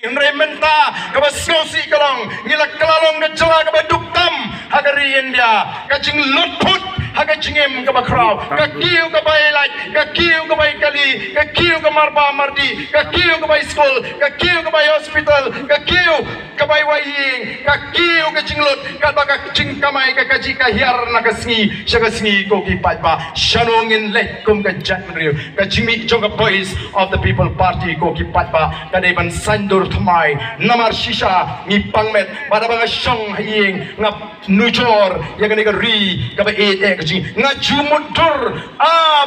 Menta kaba skosi kalong ngila kalalong ka jala kaba duktam hagari India kacing lutput hagacingem kaba kraw kakiu kaba elai kakiu kaba kali kakiu kaba marba mardi kakiu kaba school kakiu kaba hospital kakiu kaba waying kakiu kacing lut kaba kacing kamai kakaji kahiar nakasngi shagasngi koki patba shanongin let kum ka janriu kacimi jonga boys of the people party koki patba kadeban sandur thamai namar shisha ngi pangmet pada banga shong haying ngap nujor ya kani ri kaba kaji nga jumudur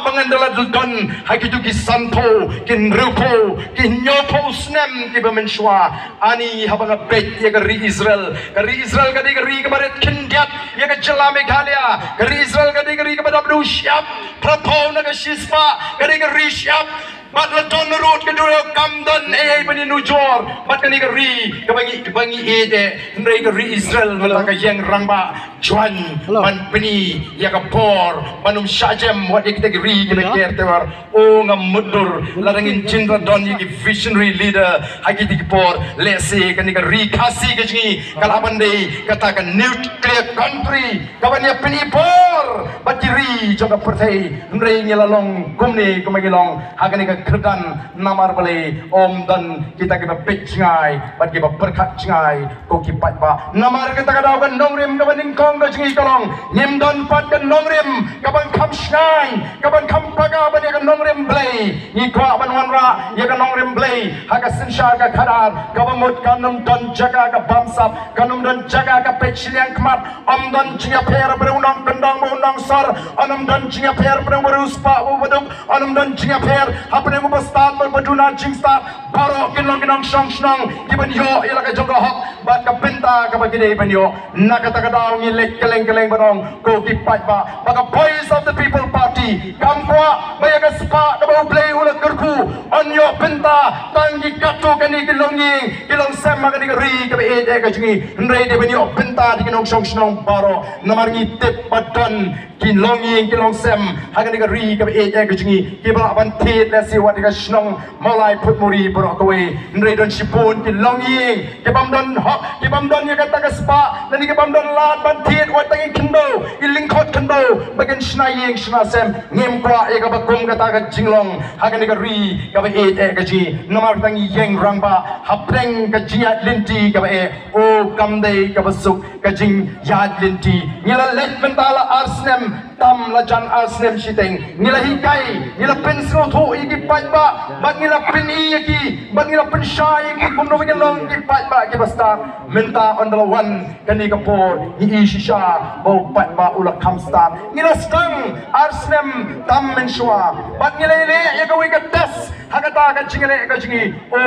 bangandala dulton hakitu ki sanpo kin rupo kin nyopo snem ki bamenshwa ani habanga bet ya ri Israel kadi ri kabaret kindiat ya ka jala meghalaya ri Israel kadi ri kabada bdu syap prapo na ka shispa kadi ri syap bat laton road kedua kamdan bani nujor bat kani ri kabangi ede ndai ri Israel wala ka yang rangba juan ban peni ya ka por manum shajem wat ikte ri kena kertewar ngam mudur larangin cindra don yi visionary leader hagi ti por lese kani ri khasi kajni kalaban dei katakan nuclear country kabanya peni por bat ri joga pertai ndai ngelalong kumne kumagilong hagani kerdan namar bale om dan kita pecngai bat kita berkat cengai ko kipat ba namar kita kadau kan nongrim ka baning kong ka cengi kalong nim don pat kan nongrim ka ban kham shnai ka ban kham paga ban ka nongrim blai ni kwa ban wanra ya ka nongrim blai ha ka sinsha ka khadar ka bamut ka num don jaga ka bamsap ka num don jaga ka pechliang kmat om don cenga per berundang kendang berundang sar om don cenga per beruspa ubuduk om don cenga per apne start berbaduna jing start baru kinong shong shnong kiban yo ila ka jongga hok bat ka benta ka bagide ban yo nakata ka daw ngilek keleng barong ko kipat ba baka voice of the people party kamwa baya ka spa da bau play ula kurku on yo benta tangi katu kani kilong sama kani ri ka be ka jingi ndre de ban yo benta di kinong shong shnong baro namar ngi tep badan kilong sem hagani ka ri ka be ka jingi kiba ban tit la si wat ka shnong malai put muri borok away ndre don shipun kilong ying kibam don hok kibam don ya kata ka spa nani kibam don lat ban tit wat tangi kendo iling khot kendo bagen shnaying shna sem ngem kwa ya ka bakum kata ka jinglong hagani ka ri ka be ka ji namar tangi yeng rangba hapreng ka jiat linti ka be o kamdei ka basuk ka jing yat linti ngila let mentala arsnem tam lajan arsnem shiteng ngila hikai ngila pensro thu iki patba bag ngila pini iki bag ngila penshai iki kumno long iki patba ki basta menta on the one kani kapor hi shisha bau patba ula kamstan ngila stang arsnem tam menshwa bag ngila ile ya ka wika tes hakata ka chingale ka chingi o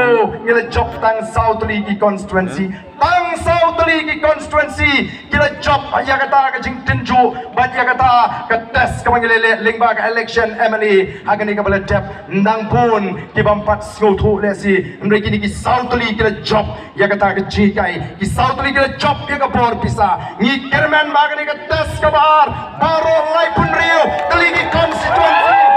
ngila job tang south ki constituency tang south ki constituency kila job ya kata ka jing tinju bat ya kata ka tes ka mangile lingba ka election MLA hagani ka bala tap ndang pun ki bampat snothu lesi ndre kini ki south kila job ya kata ka jikai ki south kila job ya ka bor pisa ni kerman magani ka tes ka bar baro lai pun rio kali ki constituency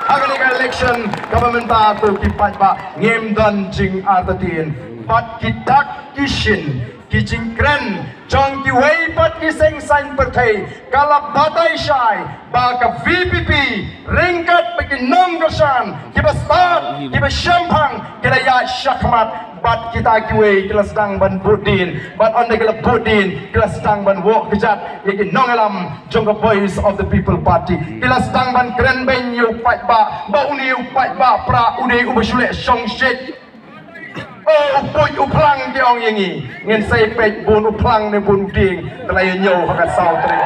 hagani ka election government to kipat ba ngem dan jing artatin pat kitak kishin kijing kren jong ki wei pat kiseng sign pertai kala batai shai ba ka VPP ringkat bagi nom gasan kiba start kiba shampang kila ya shakmat bat kita kiwe kila sedang ban budin bat on the kila budin kila sedang ban wok kejat yaki nongalam jong voice of the people party kila sedang ban kren ben yu pat ba uni yu pat ba pra uni ubashule shong shit puy uplang ki ong yengi ngin say pek bun uplang ne bun ding telay nyo hakat saw tre